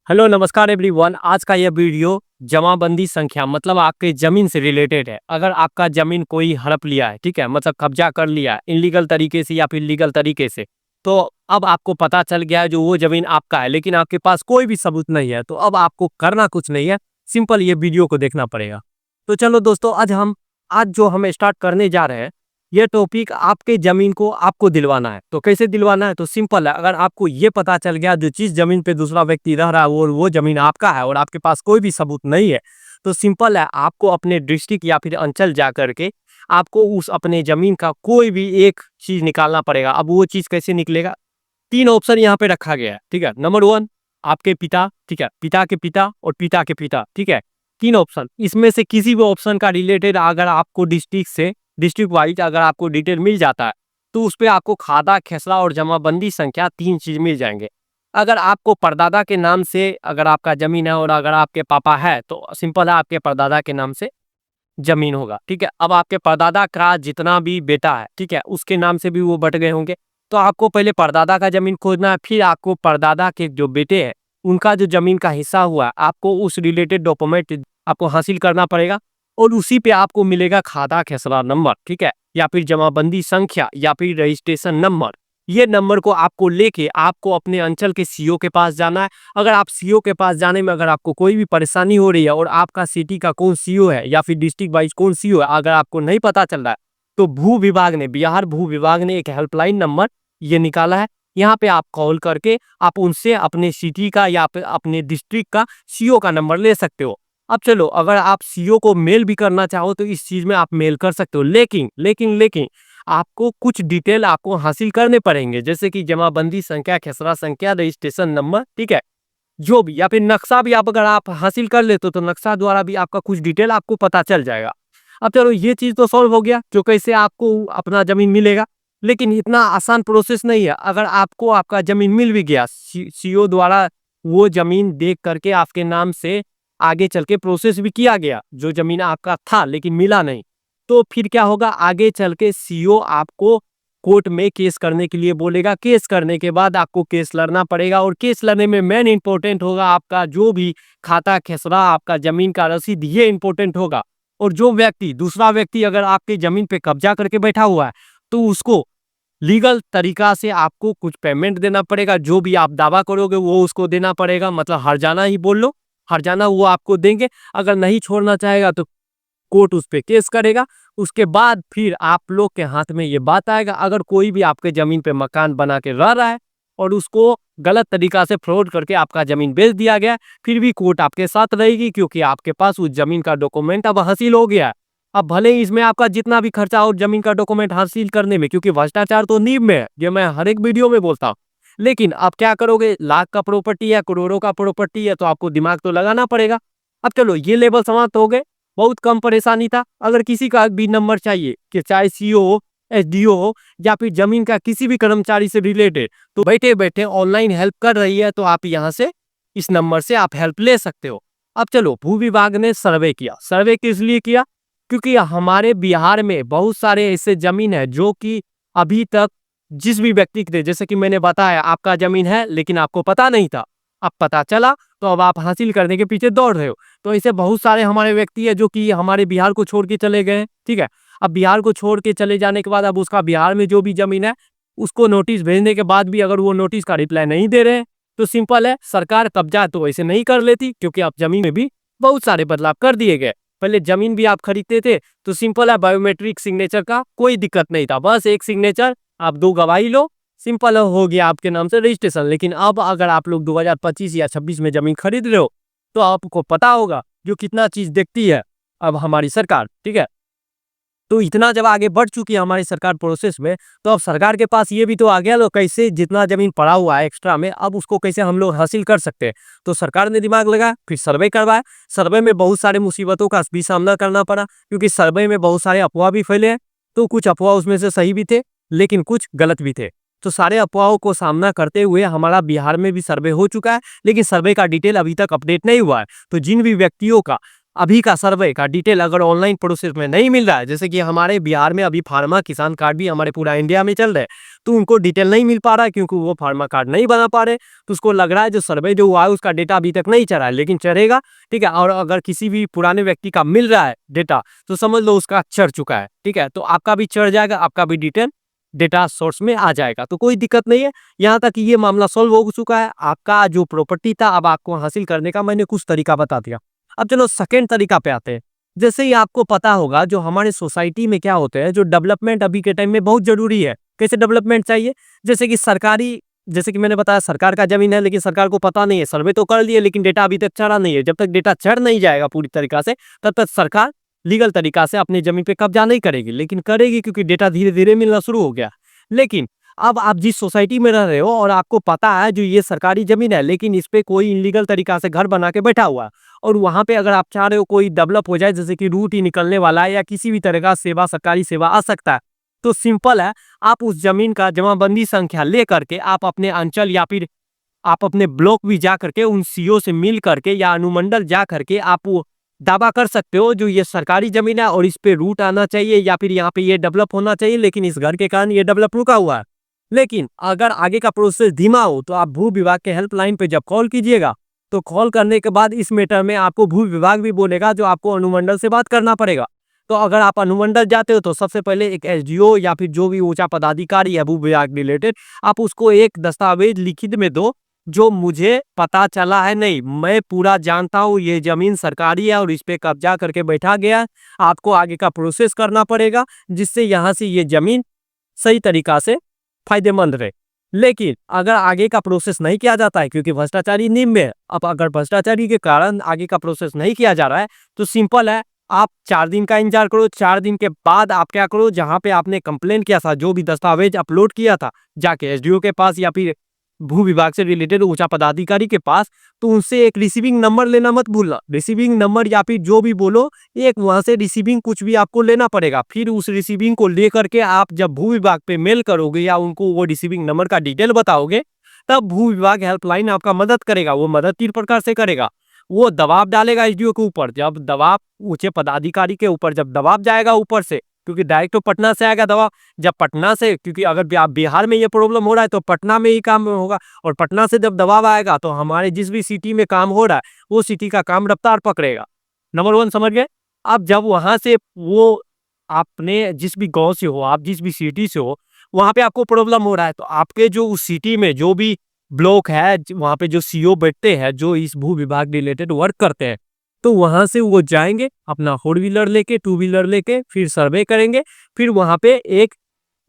Hello नमस्कार everyone. आज का यह वीडियो जमाबंदी संख्या मतलब आपके जमीन से रिलेटेड है। अगर आपका जमीन कोई हड़प लिया है, ठीक है, मतलब कब्जा कर लिया है इलीगल तरीके से या फिर लीगल तरीके से, तो अब आपको पता चल गया है जो वो जमीन आपका है, लेकिन आपके पास कोई भी सबूत नहीं है, तो अब आपको करना कुछ नहीं है, सिंपल ये वीडियो को देखना पड़ेगा। तो चलो दोस्तों, आज जो हम स्टार्ट करने जा रहे हैं, ये टॉपिक आपके जमीन को आपको दिलवाना है। तो कैसे दिलवाना है? तो सिंपल है, अगर आपको ये पता चल गया जो चीज जमीन पे दूसरा व्यक्ति रह रहा है वो जमीन आपका है और आपके पास कोई भी सबूत नहीं है, तो सिंपल है, आपको अपने डिस्ट्रिक्ट या फिर अंचल जा करके आपको उस अपने जमीन का कोई भी एक चीज निकालना पड़ेगा। अब वो चीज कैसे निकलेगा? तीन ऑप्शन यहाँ पे रखा गया है, ठीक है। नंबर वन, आपके पिता, ठीक है, पिता के पिता और पिता के पिता, ठीक है। तीन ऑप्शन, इसमें से किसी भी ऑप्शन का रिलेटेड अगर आपको डिस्ट्रिक्ट वाइज अगर आपको डिटेल मिल जाता है, तो उस पे आपको खादा, खेसरा और जमाबंदी संख्या तीन चीज मिल जाएंगे। अगर आपको परदादा के नाम से अगर आपका जमीन है और अगर आपके पापा है, तो सिंपल है, आपके परदादा के नाम से जमीन होगा, ठीक है। अब आपके परदादा का जितना भी बेटा है, ठीक है, उसके नाम से भी वो बट गए होंगे। तो आपको पहले परदादा का जमीन खोजना है, फिर आपको परदादा के जो बेटे हैं उनका जो जमीन का हिस्सा हुआ है, आपको उस रिलेटेड डॉक्यूमेंट आपको हासिल करना पड़ेगा और उसी पे आपको मिलेगा खाता खेसरा नंबर, ठीक है, या फिर जमाबंदी संख्या या फिर रजिस्ट्रेशन नंबर। ये नंबर को आपको लेके आपको अपने अंचल के सीओ के पास जाना है। अगर आप सीओ के पास जाने में अगर आपको कोई भी परेशानी हो रही है और आपका सिटी का कौन सीओ है या फिर डिस्ट्रिक्ट वाइज कौन सीओ है, अगर आपको नहीं पता चल रहा है, तो बिहार भू विभाग ने एक हेल्पलाइन नंबर ये निकाला है। यहाँ पे आप कॉल करके आप उनसे अपने सिटी का या फिर अपने डिस्ट्रिक्ट का सीओ का नंबर ले सकते हो। अब चलो, अगर आप सीओ को मेल भी करना चाहो तो इस चीज में आप मेल कर सकते हो, लेकिन आपको कुछ डिटेल आपको हासिल करने पड़ेंगे, जैसे कि जमाबंदी संख्या, खेसरा संख्या, रजिस्ट्रेशन नंबर, ठीक है, जो भी, या फिर नक्शा भी आप अगर आप हासिल कर लेते हो तो नक्शा द्वारा भी आपका कुछ डिटेल आपको पता चल जाएगा। अब चलो, ये चीज तो सॉल्व हो गया जो कैसे आपको अपना जमीन मिलेगा, लेकिन इतना आसान प्रोसेस नहीं है। अगर आपको आपका जमीन मिल भी गया, सीओ द्वारा वो जमीन देख करके आपके नाम से आगे चल के प्रोसेस भी किया गया, जो जमीन आपका था लेकिन मिला नहीं, तो फिर क्या होगा? आगे चल के सीओ आपको कोर्ट में केस करने के लिए बोलेगा। केस करने के बाद आपको केस लड़ना पड़ेगा और केस लड़ने में मेन इंपॉर्टेंट होगा आपका जो भी खाता खेसरा, आपका जमीन का रसीद, ये इंपॉर्टेंट होगा। और जो व्यक्ति, दूसरा व्यक्ति अगर आपकी जमीन पे कब्जा करके बैठा हुआ है, तो उसको लीगल तरीका से आपको कुछ पेमेंट देना पड़ेगा। जो भी आप दावा करोगे वो उसको देना पड़ेगा, मतलब हर्जाना ही बोल लो, हर्जाना वो आपको देंगे। अगर नहीं छोड़ना चाहेगा तो कोर्ट उस पे केस करेगा। उसके बाद फिर आप लोग के हाथ में ये बात आएगा। अगर कोई भी आपके जमीन पे मकान बना के रह रहा है और उसको गलत तरीका से फ्रॉड करके आपका जमीन बेच दिया गया, फिर भी कोर्ट आपके साथ रहेगी, क्योंकि आपके पास उस जमीन का डॉक्यूमेंट अब हासिल हो गया है। अब भले ही इसमें आपका जितना भी खर्चा हो जमीन का डॉक्यूमेंट हासिल करने में, क्योंकि भ्रष्टाचार तो नींव में है, ये मैं हर एक वीडियो में बोलता हूँ, लेकिन आप क्या करोगे? लाख का प्रॉपर्टी है, करोड़ों का प्रॉपर्टी है, तो आपको दिमाग तो लगाना पड़ेगा। अब चलो, ये लेवल समाप्त हो गए, बहुत कम परेशानी था। अगर किसी का भी नंबर चाहिए, कि चाहे सीओ हो, एसडीओ हो, या फिर जमीन का किसी भी कर्मचारी से रिलेटेड, तो बैठे बैठे ऑनलाइन हेल्प कर रही है, तो आप यहाँ से इस नंबर से आप हेल्प ले सकते हो। अब चलो, भू विभाग ने सर्वे किया। सर्वे किस लिए किया? क्योंकि हमारे बिहार में बहुत सारे ऐसे जमीन है जो कि अभी तक जिस भी व्यक्ति के थे, जैसे कि मैंने बताया, आपका जमीन है लेकिन आपको पता नहीं था, अब पता चला तो अब आप हासिल करने के पीछे दौड़ रहे हो। तो ऐसे बहुत सारे हमारे व्यक्ति है जो कि हमारे बिहार को छोड़ के चले गए, ठीक है। अब बिहार को छोड़ के चले जाने के बाद अब उसका बिहार में जो भी जमीन है, उसको नोटिस भेजने के बाद भी अगर वो नोटिस का रिप्लाई नहीं दे रहे हैं, तो सिंपल है, सरकार कब्जा तो वैसे नहीं कर लेती, क्योंकि अब जमीन में भी बहुत सारे बदलाव कर दिए गए। पहले जमीन भी आप खरीदते थे तो सिंपल है, बायोमेट्रिक सिग्नेचर का कोई दिक्कत नहीं था, बस एक सिग्नेचर, आप दो गवाही लो, सिंपल हो गया आपके नाम से रजिस्ट्रेशन। लेकिन अब अगर आप लोग 2025 या 26 में जमीन खरीद रहे हो, तो आपको पता होगा जो कितना चीज देखती है अब हमारी सरकार, ठीक है। तो इतना जब आगे बढ़ चुकी है हमारी सरकार प्रोसेस में, तो अब सरकार के पास ये भी तो आ गया, लो कैसे जितना जमीन पड़ा हुआ है एक्स्ट्रा में, अब उसको कैसे हम लोग हासिल कर सकते हैं। तो सरकार ने दिमाग लगाया, फिर सर्वे करवाया। सर्वे में बहुत सारे मुसीबतों का भी सामना करना पड़ा, क्योंकि सर्वे में बहुत सारे अफवाह भी फैले हैं। तो कुछ अफवाह उसमें से सही भी थे, लेकिन कुछ गलत भी थे। तो सारे अफवाहों को सामना करते हुए हमारा बिहार में भी सर्वे हो चुका है, लेकिन सर्वे का डिटेल अभी तक अपडेट नहीं हुआ है। तो जिन भी व्यक्तियों का अभी का सर्वे का डिटेल अगर ऑनलाइन प्रोसेस में नहीं मिल रहा है, जैसे कि हमारे बिहार में अभी फार्मा किसान कार्ड भी हमारे पूरा इंडिया में चल रहे हैं, तो उनको डिटेल नहीं मिल पा रहा है क्योंकि वो फार्मा कार्ड नहीं बना पा रहे, तो उसको लग रहा है जो सर्वे जो हुआ है उसका डेटा अभी तक नहीं चढ़ा है, लेकिन चढ़ेगा, ठीक है। और अगर किसी भी पुराने व्यक्ति का मिल रहा है डेटा, तो समझ लो उसका चढ़ चुका है, ठीक है। तो आपका भी चढ़ जाएगा, आपका भी डिटेल डेटा सोर्स में आ जाएगा, तो कोई दिक्कत नहीं है। यहाँ तक कि ये मामला सॉल्व हो चुका है। आपका जो प्रॉपर्टी था अब आपको हासिल करने का मैंने कुछ तरीका बता दिया। अब चलो सेकेंड तरीका पे आते हैं। जैसे ही आपको पता होगा जो हमारे सोसाइटी में क्या होते हैं, जो डेवलपमेंट अभी के टाइम में बहुत जरूरी है। कैसे डेवलपमेंट चाहिए? जैसे कि सरकारी, जैसे कि मैंने बताया सरकार का जमीन है लेकिन सरकार को पता नहीं है, सर्वे तो कर लिए लेकिन डेटा अभी तक चढ़ा नहीं है। जब तक डेटा चढ़ नहीं जाएगा पूरी तरीका से, तब तक सरकार लीगल तरीका से अपनी जमीन पे कब्जा नहीं करेगी, लेकिन करेगी क्योंकि डेटा धीरे धीरे मिलना शुरू हो गया। लेकिन अब आप जिस सोसाइटी में रह रहे हो और आपको पता है जो ये सरकारी जमीन है, लेकिन इस पे कोई इलीगल तरीका से घर बना के बैठा हुआ है, और वहां पे अगर आप चाह रहे हो कोई डेवलप हो जाए, जैसे कि रूट ही निकलने वाला है या किसी भी तरह का सेवा, सरकारी सेवा आ सकता है, तो सिंपल है, आप उस जमीन का जमाबंदी संख्या ले करके आप अपने अंचल या फिर आप अपने ब्लॉक भी जा करके उन सीओ से मिल करके या अनुमंडल जा करके आप वो दावा कर सकते हो जो ये सरकारी जमीन है और इस पे रूट आना चाहिए या फिर यहाँ पे ये डेवलप होना चाहिए, लेकिन इस घर के कारण ये डेवलप रुका हुआ है। लेकिन अगर आगे का प्रोसेस धीमा हो तो आप भू विभाग के हेल्पलाइन पे जब कॉल कीजिएगा, तो कॉल करने के बाद इस मैटर में आपको भू विभाग भी बोलेगा, जो आपको अनुमंडल से बात करना पड़ेगा। तो अगर आप अनुमंडल जाते हो तो सबसे पहले एक एसडीओ या फिर जो भी ऊंचा पदाधिकारी है भू विभाग रिलेटेड, आप उसको एक दस्तावेज लिखित में दो, जो मुझे पता चला है, नहीं मैं पूरा जानता हूँ ये जमीन सरकारी है और इस पे कब्जा करके बैठा गया है। आपको आगे का प्रोसेस करना पड़ेगा जिससे यहाँ से ये जमीन सही तरीका से फायदेमंद रहे। लेकिन अगर आगे का प्रोसेस नहीं किया जाता है क्योंकि भ्रष्टाचारी निम्न है, अब अगर भ्रष्टाचारी के कारण आगे का प्रोसेस नहीं किया जा रहा है, तो सिंपल है, आप 4 दिन का इंतजार करो। 4 दिन के बाद आप क्या करो, जहां पे आपने कंप्लेन किया था, जो भी दस्तावेज अपलोड किया था, जाके एसडीओ के पास या फिर भू विभाग से रिलेटेड ऊंचा पदाधिकारी के पास, तो उनसे एक रिसीविंग नंबर लेना मत भूलना। रिसीविंग नंबर या फिर जो भी बोलो, एक वहां से रिसीविंग कुछ भी आपको लेना पड़ेगा। फिर उस रिसीविंग को लेकर के आप जब भू विभाग पे मेल करोगे या उनको वो रिसीविंग नंबर का डिटेल बताओगे, तब भू विभाग हेल्पलाइन आपका मदद करेगा। वो मदद 3 प्रकार से करेगा। वो दबाव डालेगा एसडीओ के ऊपर, जब दबाव ऊंचे पदाधिकारी के ऊपर जब दबाव जाएगा ऊपर से, क्योंकि डायरेक्ट तो पटना से आएगा दबाव, जब पटना से, क्योंकि अगर आप बिहार में ये प्रॉब्लम हो रहा है तो पटना में ही काम होगा, और पटना से जब दबाव आएगा तो हमारे जिस भी सिटी में काम हो रहा है वो सिटी का काम रफ्तार पकड़ेगा। नंबर 1 समझ गए। अब जब वहां से वो आपने जिस भी गांव से हो, आप जिस भी सिटी से हो, वहां पे आपको प्रॉब्लम हो रहा है, तो आपके जो उस सिटी में जो भी ब्लॉक है, वहां पे जो सीओ बैठते हैं जो इस भू विभाग रिलेटेड वर्क करते हैं, तो वहां से वो जाएंगे अपना 4 व्हीलर लेके, 2 व्हीलर लेके, फिर सर्वे करेंगे। फिर वहां पे एक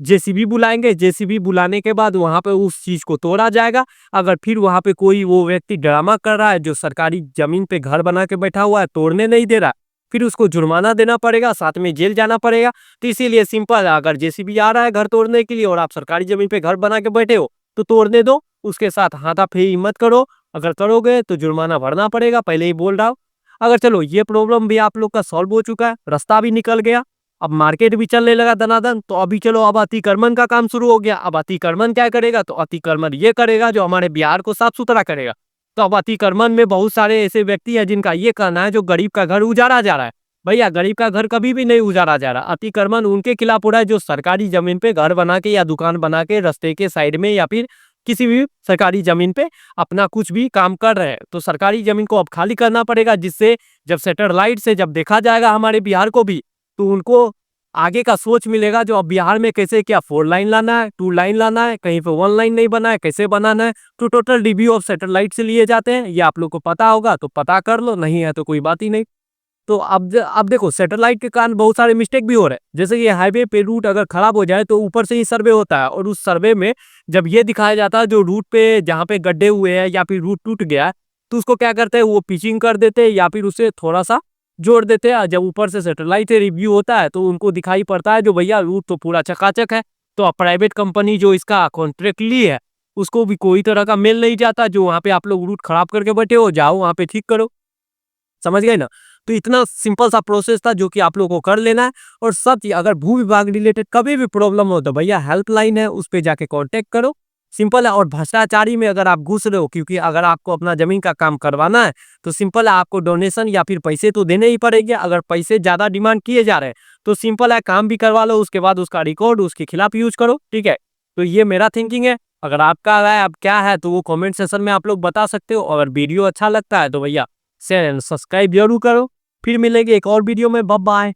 जेसीबी बुलाएंगे। जेसीबी बुलाने के बाद वहां पे उस चीज को तोड़ा जाएगा। अगर फिर वहां पे कोई वो व्यक्ति ड्रामा कर रहा है, जो सरकारी जमीन पे घर बना के बैठा हुआ है, तोड़ने नहीं दे रहा, फिर उसको जुर्माना देना पड़ेगा, साथ में जेल जाना पड़ेगा। तो इसीलिए सिंपल है, अगर जेसीबी आ रहा है घर तोड़ने के लिए और आप सरकारी जमीन पे घर बना के बैठे हो, तो तोड़ने दो, उसके साथ हाथाफेरी मत करो। अगर करोगे तो जुर्माना भरना पड़ेगा, पहले ही बोल रहा हूँ। अगर चलो ये प्रॉब्लम भी आप लोग का सॉल्व हो चुका है, रास्ता भी निकल गया, अब मार्केट भी चलने लगा दनादन, तो अभी चलो अब अतिक्रमण का काम शुरू हो गया। अब अतिक्रमण क्या करेगा, तो अतिक्रमण ये करेगा जो हमारे बिहार को साफ सुथरा करेगा। तो अब अतिक्रमण में बहुत सारे ऐसे व्यक्ति हैं जिनका ये कहना है जो गरीब का घर उजाड़ा जा रहा है। भैया गरीब का घर कभी भी नहीं उजाड़ा जा रहा। अतिक्रमण उनके खिलाफ हो रहा है जो सरकारी जमीन पे घर बना के या दुकान बना के रास्ते के साइड में या फिर किसी भी सरकारी जमीन पे अपना कुछ भी काम कर रहे हैं। तो सरकारी जमीन को अब खाली करना पड़ेगा, जिससे जब सैटेलाइट से जब देखा जाएगा हमारे बिहार को भी, तो उनको आगे का सोच मिलेगा जो अब बिहार में कैसे क्या 4 लाइन लाना है, 2 लाइन लाना है, कहीं पे 1 लाइन नहीं बना है, कैसे बनाना है। तो टोटल रिव्यू ऑफ सैटेलाइट से लिए जाते हैं। ये आप लोग को पता होगा तो पता कर लो, नहीं है तो कोई बात ही नहीं। तो अब देखो सैटेलाइट के कारण बहुत सारे मिस्टेक भी हो रहे हैं। जैसे ये हाईवे पे रूट अगर खराब हो जाए तो ऊपर से ही सर्वे होता है, और उस सर्वे में जब ये दिखाया जाता है जो रूट पे जहाँ पे गड्ढे हुए हैं या फिर रूट टूट गया है, तो उसको क्या करते हैं, वो पिचिंग कर देते हैं या फिर उसे थोड़ा सा जोड़ देते हैं। जब ऊपर से सैटेलाइट से रिव्यू होता है तो उनको दिखाई पड़ता है जो भैया रूट तो पूरा चकाचक है। तो प्राइवेट कंपनी जो इसका कॉन्ट्रैक्ट ली है उसको भी कोई तरह का मेल नहीं जाता, जो वहाँ पे आप लोग रूट खराब करके बैठे हो, जाओ वहाँ पे ठीक करो। समझ गए ना। तो इतना सिंपल सा प्रोसेस था जो कि आप लोगों को कर लेना है। और सब चीज अगर भू विभाग रिलेटेड कभी भी प्रॉब्लम हो तो भैया हेल्पलाइन है, उस पे जाके कांटेक्ट करो, सिंपल है। और भ्रष्टाचारी में अगर आप घुस रहे हो, क्योंकि अगर आपको अपना जमीन का काम करवाना है तो सिंपल है, आपको डोनेशन या फिर पैसे तो देने ही पड़ेंगे। अगर पैसे ज्यादा डिमांड किए जा रहे हैं तो सिंपल है, काम भी करवा लो, उसके बाद उसका रिकॉर्ड उसके खिलाफ यूज करो, ठीक है। तो ये मेरा थिंकिंग है। अगर आपका राय अब क्या है तो वो कमेंट सेक्शन में आप लोग बता सकते हो। अगर वीडियो अच्छा लगता है तो भैया शेयर एंड सब्सक्राइब जरूर करो। फिर मिलेंगे एक और वीडियो में। Bye bye.